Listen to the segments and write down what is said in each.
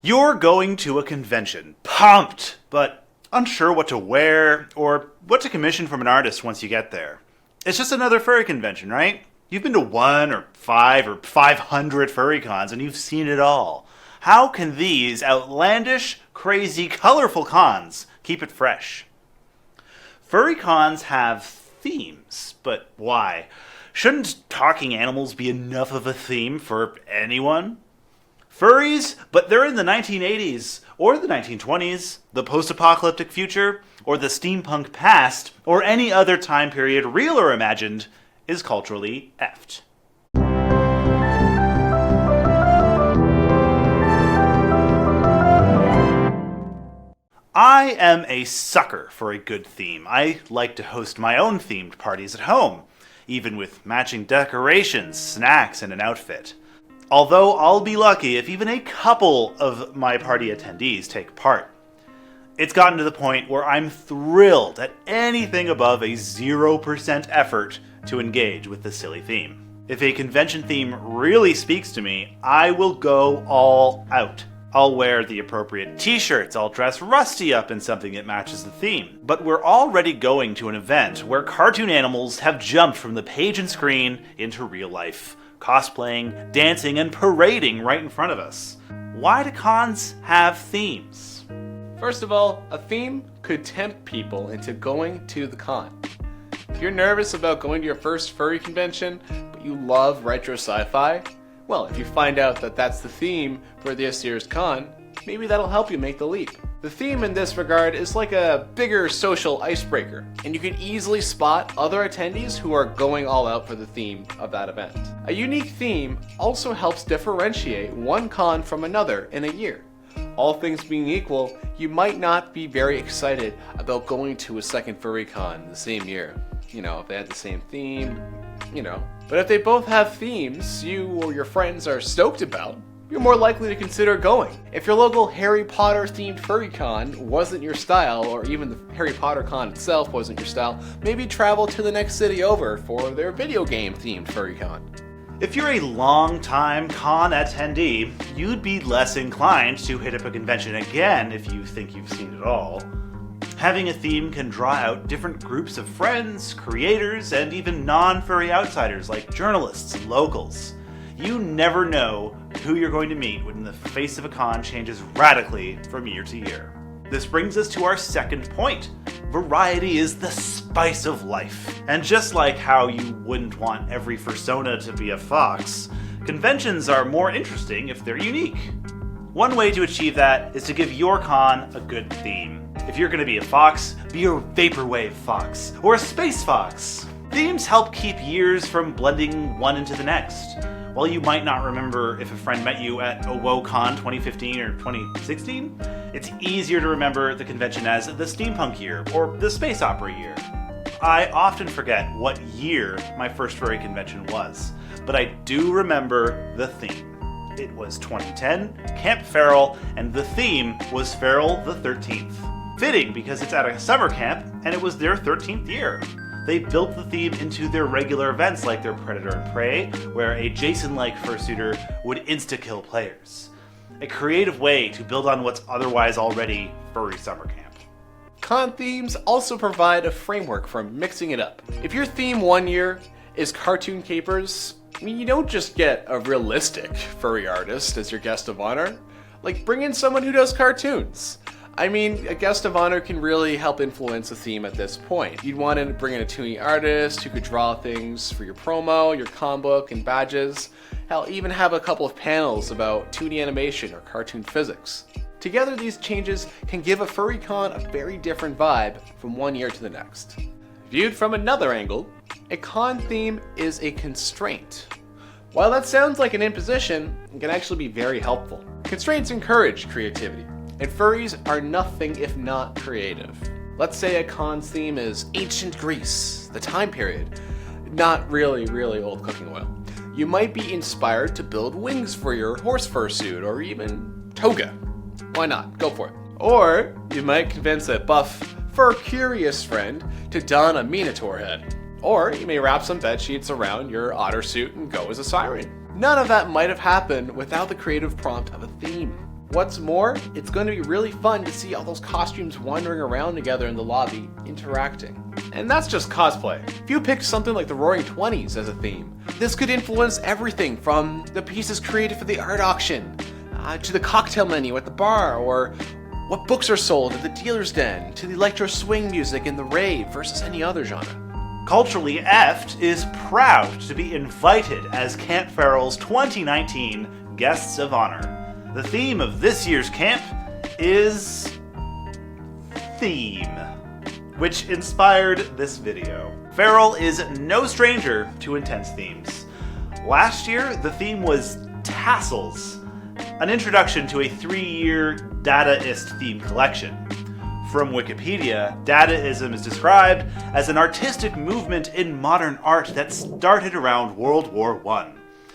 You're going to a convention, pumped, but unsure what to wear or what to commission from an artist once you get there. It's just another furry convention, right? You've been to 1 or 5 or 500 furry cons and you've seen it all. How can these outlandish, crazy, colorful cons keep it fresh? Furry cons have themes, but why? Shouldn't talking animals be enough of a theme for anyone? Furries, but they're in the 1980s, or the 1920s, the post-apocalyptic future, or the steampunk past, or any other time period, real or imagined, is culturally effed. I am a sucker for a good theme. I like to host my own themed parties at home, even with matching decorations, snacks, and an outfit. Although I'll be lucky if even a couple of my party attendees take part. It's gotten to the point where I'm thrilled at anything above a 0% effort to engage with the silly theme. If a convention theme really speaks to me, I will go all out. I'll wear the appropriate t-shirts, I'll dress Rusty up in something that matches the theme. But we're already going to an event where cartoon animals have jumped from the page and screen into real life, cosplaying, dancing, and parading right in front of us. Why do cons have themes? First of all, a theme could tempt people into going to the con. If you're nervous about going to your first furry convention, but you love retro sci-fi, well, if you find out that that's the theme for this year's con, maybe that'll help you make the leap. The theme in this regard is like a bigger social icebreaker, and you can easily spot other attendees who are going all out for the theme of that event. A unique theme also helps differentiate one con from another in a year. All things being equal, you might not be very excited about going to a second furry con the same year. If they had the same theme, But if they both have themes you or your friends are stoked about, you're more likely to consider going. If your local Harry Potter themed furry con wasn't your style, or even the Harry Potter con itself wasn't your style, maybe travel to the next city over for their video game themed furry con. If you're a long-time con attendee, you'd be less inclined to hit up a convention again if you think you've seen it all. Having a theme can draw out different groups of friends, creators, and even non-furry outsiders like journalists and locals. You never know who you're going to meet when the face of a con changes radically from year to year. This brings us to our second point. Variety is the spice of life. And just like how you wouldn't want every fursona to be a fox, conventions are more interesting if they're unique. One way to achieve that is to give your con a good theme. If you're going to be a fox, be a vaporwave fox or a space fox. Themes help keep years from blending one into the next. While you might not remember if a friend met you at WoCon 2015 or 2016, it's easier to remember the convention as the steampunk year or the space opera year. I often forget what year my first furry convention was, but I do remember the theme. It was 2010, Camp Feral, and the theme was Feral the 13th. Fitting because it's at a summer camp and it was their 13th year. They built the theme into their regular events like their Predator and Prey, where a Jason-like fursuiter would insta-kill players. A creative way to build on what's otherwise already furry summer camp. Con themes also provide a framework for mixing it up. If your theme one year is cartoon capers, you don't just get a realistic furry artist as your guest of honor. Bring in someone who does cartoons. A guest of honor can really help influence a theme at this point. You'd want to bring in a toony artist who could draw things for your promo, your con book, and badges. Hell, even have a couple of panels about toony animation or cartoon physics. Together, these changes can give a furry con a very different vibe from one year to the next. Viewed from another angle, a con theme is a constraint. While that sounds like an imposition, it can actually be very helpful. Constraints encourage creativity. And furries are nothing if not creative. Let's say a con's theme is ancient Greece, the time period, not really old cooking oil. You might be inspired to build wings for your horse fursuit or even toga. Why not? Go for it. Or you might convince a buff, fur-curious friend to don a minotaur head. Or you may wrap some bed sheets around your otter suit and go as a siren. None of that might have happened without the creative prompt of a theme. What's more, it's going to be really fun to see all those costumes wandering around together in the lobby, interacting. And that's just cosplay. If you pick something like the Roaring Twenties as a theme, this could influence everything from the pieces created for the art auction, to the cocktail menu at the bar, or what books are sold at the dealer's den, to the electro swing music in the rave versus any other genre. Culturally Effed is proud to be invited as Camp Farrell's 2019 Guests of Honor. The theme of this year's camp is theme, which inspired this video. Farrell is no stranger to intense themes. Last year, the theme was tassels, an introduction to a 3-year Dadaist theme collection. From Wikipedia, Dadaism is described as an artistic movement in modern art that started around World War I.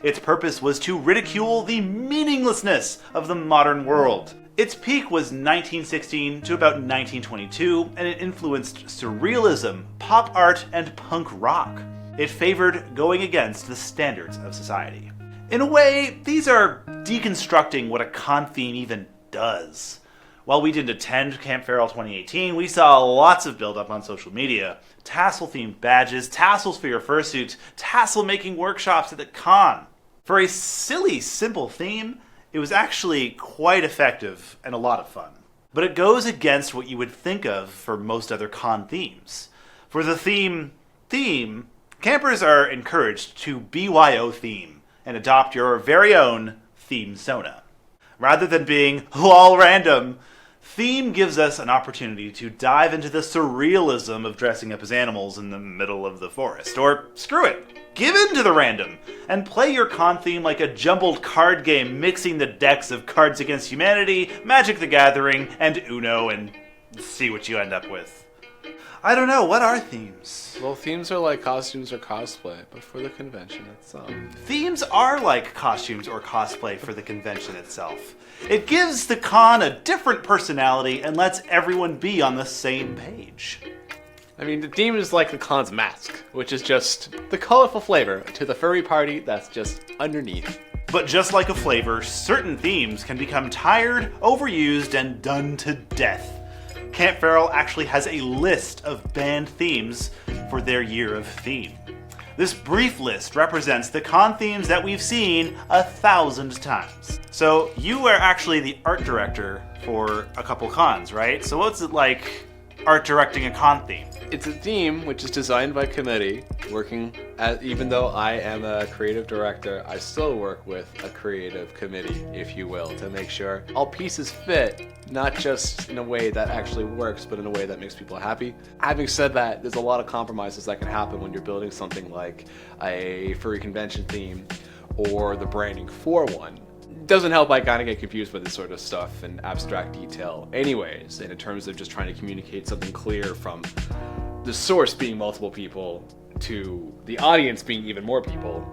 Its purpose was to ridicule the meaninglessness of the modern world. Its peak was 1916 to about 1922, and it influenced surrealism, pop art, and punk rock. It favored going against the standards of society. In a way, these are deconstructing what a con theme even does. While we didn't attend Camp Farrell 2018, we saw lots of build-up on social media. Tassel-themed badges, tassels for your fursuit, tassel-making workshops at the con. For a silly, simple theme, it was actually quite effective and a lot of fun. But it goes against what you would think of for most other con themes. For the theme, campers are encouraged to BYO theme and adopt your very own theme sona. Rather than being lol random, theme gives us an opportunity to dive into the surrealism of dressing up as animals in the middle of the forest. Or screw it, give in to the random and play your con theme like a jumbled card game mixing the decks of Cards Against Humanity, Magic the Gathering, and Uno, and see what you end up with. I don't know, what are themes? Well, themes are like costumes or cosplay, but for the convention itself. Themes are like costumes or cosplay for the convention itself. It gives the con a different personality and lets everyone be on the same page. I mean, the theme is like the con's mask, which is just the colorful flavor to the furry party that's just underneath. But just like a flavor, certain themes can become tired, overused, and done to death. Camp Farrell actually has a list of banned themes for their year of theme. This brief list represents the con themes that we've seen 1,000 times. So you are actually the art director for a couple cons, right? So what's it like art directing a con theme? It's a theme which is designed by committee, even though I am a creative director, I still work with a creative committee, if you will, to make sure all pieces fit, not just in a way that actually works, but in a way that makes people happy. Having said that, there's a lot of compromises that can happen when you're building something like a furry convention theme or the branding for one. Doesn't help I kind of get confused by this sort of stuff and abstract detail anyways, and in terms of just trying to communicate something clear from the source being multiple people to the audience being even more people,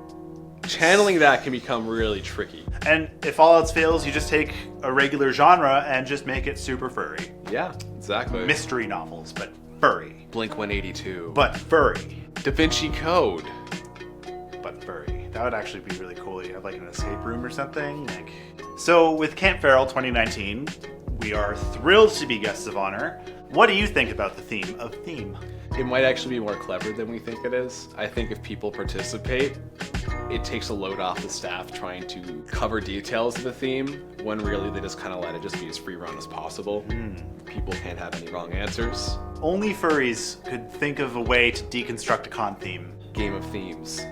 channeling that can become really tricky. And if all else fails, you just take a regular genre and just make it super furry. Yeah, exactly. Mystery novels, but furry. Blink-182. But furry. Da Vinci Code. But furry. That would actually be really cool. You have like an escape room or something. So with Camp Farrell 2019, we are thrilled to be guests of honor. What do you think about the theme of theme? It might actually be more clever than we think it is. I think if people participate, it takes a load off the staff trying to cover details of the theme, when really they just kind of let it just be as free run as possible. People can't have any wrong answers. Only furries could think of a way to deconstruct a con theme. Game of themes.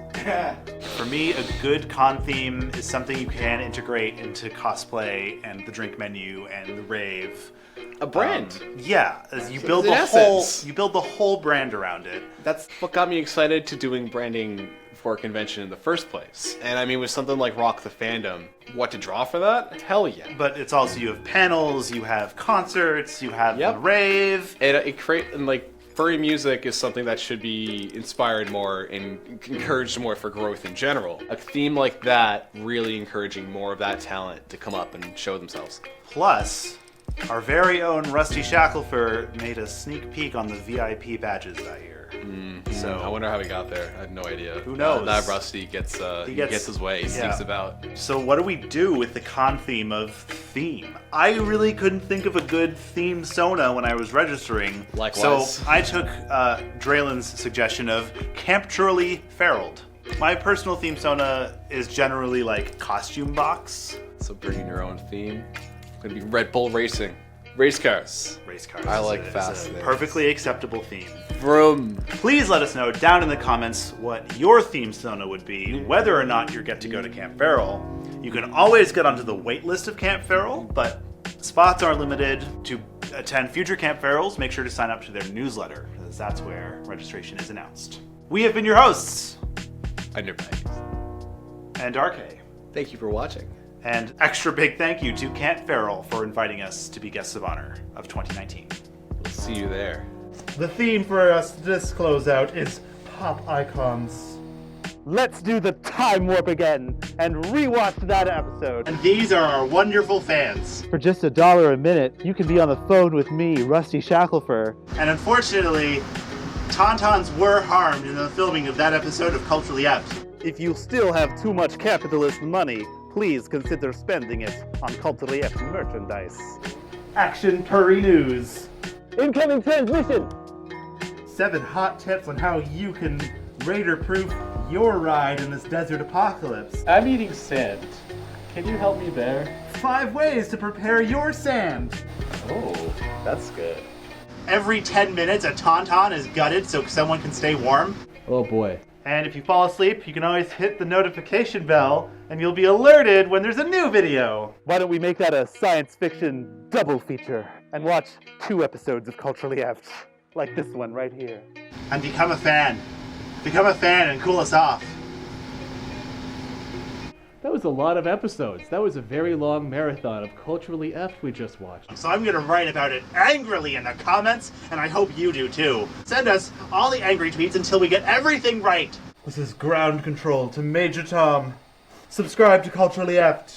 For me, a good con theme is something you can integrate into cosplay and the drink menu and the rave. A brand. Yeah, as you build the whole brand around it. That's what got me excited to doing branding for a convention in the first place. And I mean, with something like Rock the Fandom, what to draw for that? Hell yeah. But it's also, you have panels, you have concerts, you have the rave. Furry music is something that should be inspired more and encouraged more for growth in general. A theme like that really encouraging more of that talent to come up and show themselves. Plus, our very own Rusty Shacklefur made a sneak peek on the VIP badges that year. So I wonder how he got there. I have no idea. Who knows? That Rusty gets his way. He sneaks about. So what do we do with the con theme of theme? I really couldn't think of a good theme Sona when I was registering. Likewise. So I took Draylen's suggestion of Campturally Feraled. My personal theme Sona is generally like costume box. So bringing your own theme. It's gonna be Red Bull Racing. Race cars. Race cars. I like is fast a things. perfectly acceptable theme. Vroom. Please let us know down in the comments what your theme Sona would be, whether or not you get to go to Camp Feral. You can always get onto the wait list of Camp Feral, but spots are limited. To attend future Camp Ferals, make sure to sign up to their newsletter, because that's where registration is announced. We have been your hosts, Underbite. and Arrkay. Thank you for watching. And extra big thank you to Camp Feral for inviting us to be guests of honor of 2019. We'll see you there. The theme for us this closeout is pop icons. Let's do the time warp again and rewatch that episode. And these are our wonderful fans. For just $1 a minute, you can be on the phone with me, Rusty Shacklefur. And unfortunately, Tauntauns were harmed in the filming of that episode of Culturally Apt. If you still have too much capitalist money, please consider spending it on Culturally Apt merchandise. Action Furry News. Incoming transmission! 7 hot tips on how you can Raider-proof your ride in this desert apocalypse. I'm eating sand. Can you help me there? 5 ways to prepare your sand. Oh, that's good. Every 10 minutes, a Tauntaun is gutted so someone can stay warm. Oh boy. And if you fall asleep, you can always hit the notification bell, and you'll be alerted when there's a new video. Why don't we make that a science fiction double feature and watch 2 episodes of Culturally Apt, like this one right here. And become a fan. Become a fan and cool us off. That was a lot of episodes. That was a very long marathon of Culturally Apt we just watched. So I'm gonna write about it angrily in the comments, and I hope you do too. Send us all the angry tweets until we get everything right. This is ground control to Major Tom. Subscribe to Culturally Apt.